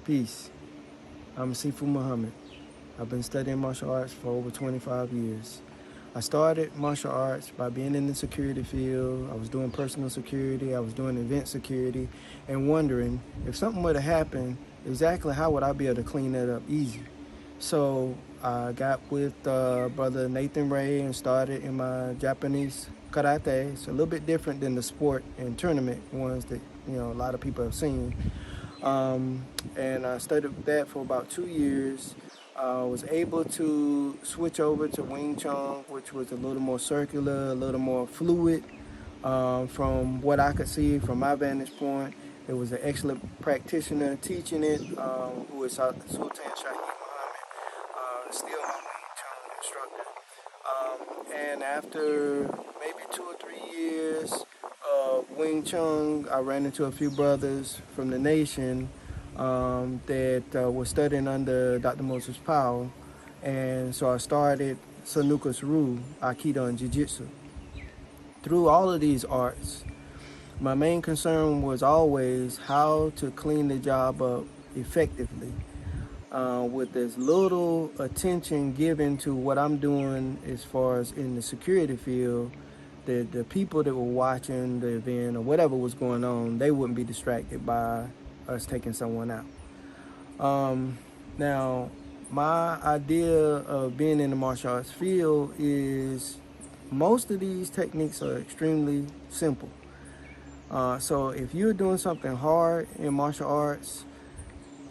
Peace. I'm Sifu Muhammad. I've been studying martial arts for over 25 years. I started martial arts by being in the security field. I was doing personal security, I was doing event security, and wondering if something were to happen, exactly how would I be able to clean that up easy? So I got with brother Nathan Ray and started in my Japanese karate. It's a little bit different than the sport and tournament ones that a lot of people have seen. And I studied that for about 2 years. I was able to switch over to Wing Chun, which was a little more circular, a little more fluid. From what I could see from my vantage point, it was an excellent practitioner teaching it, who was Sultan Shahi Muhammad, still my Wing Chun instructor. And after maybe 2 or 3 years of Wing Chun, I ran into a few brothers from the nation that were studying under Dr. Moses Powell. And so I started Sanuka's Ryu, Aikido, and Jiu-Jitsu. Through all of these arts, my main concern was always how to clean the job up effectively, with as little attention given to what I'm doing as far as in the security field. The people that were watching the event or whatever was going on, they wouldn't be distracted by us taking someone out. Now, my idea of being in the martial arts field is most of these techniques are extremely simple. So if you're doing something hard in martial arts,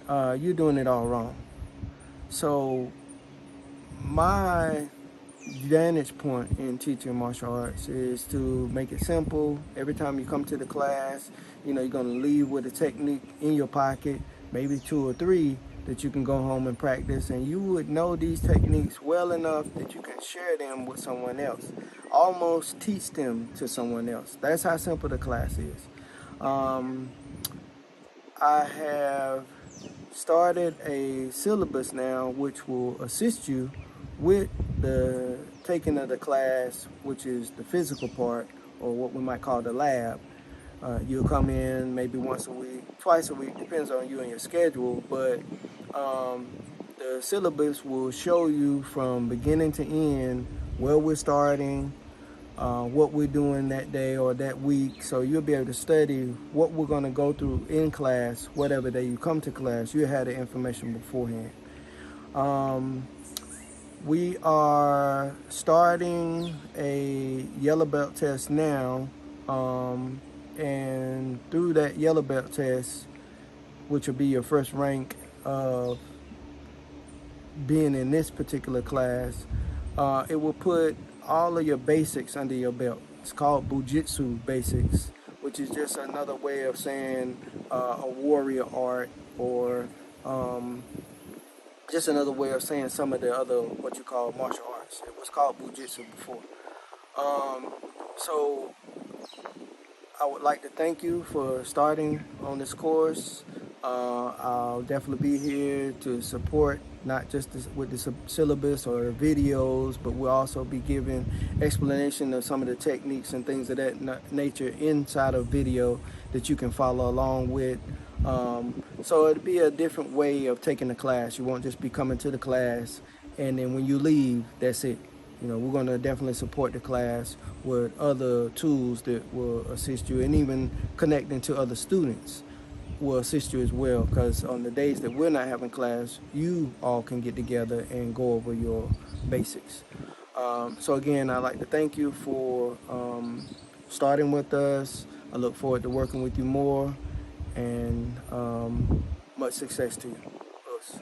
you're doing it all wrong. So my vantage point in teaching martial arts is to make it simple. Every time you come to the class, you're going to leave with a technique in your pocket, maybe 2 or 3 that you can go home and practice, and you would know these techniques well enough that you can share them with someone else, almost teach them to someone else. That's how simple the class is. I have started a syllabus now which will assist you with the taking of the class, which is the physical part, or what we might call the lab. You'll come in maybe once a week, twice a week, depends on you and your schedule, but the syllabus will show you from beginning to end where we're starting, what we're doing that day or that week, so you'll be able to study what we're going to go through in class. Whatever day you come to class, you'll have the information beforehand. We are starting a yellow belt test now, and through that yellow belt test, which will be your first rank of being in this particular class, it will put all of your basics under your belt. It's called Bujitsu Basics, which is just another way of saying a warrior art, or just another way of saying some of the other what you call martial arts. It was called Bujitsu before. So I would like to thank you for starting on this course. I'll definitely be here to support, not just with the syllabus or videos, but we'll also be giving explanation of some of the techniques and things of that nature inside of video that you can follow along with. So it'll be a different way of taking the class. You won't just be coming to the class and then when you leave, that's it. We're going to definitely support the class with other tools that will assist you, and even connecting to other students will assist you as well, because on the days that we're not having class, you all can get together and go over your basics. So again, I'd like to thank you for starting with us. I look forward to working with you more, and much success to you. Us.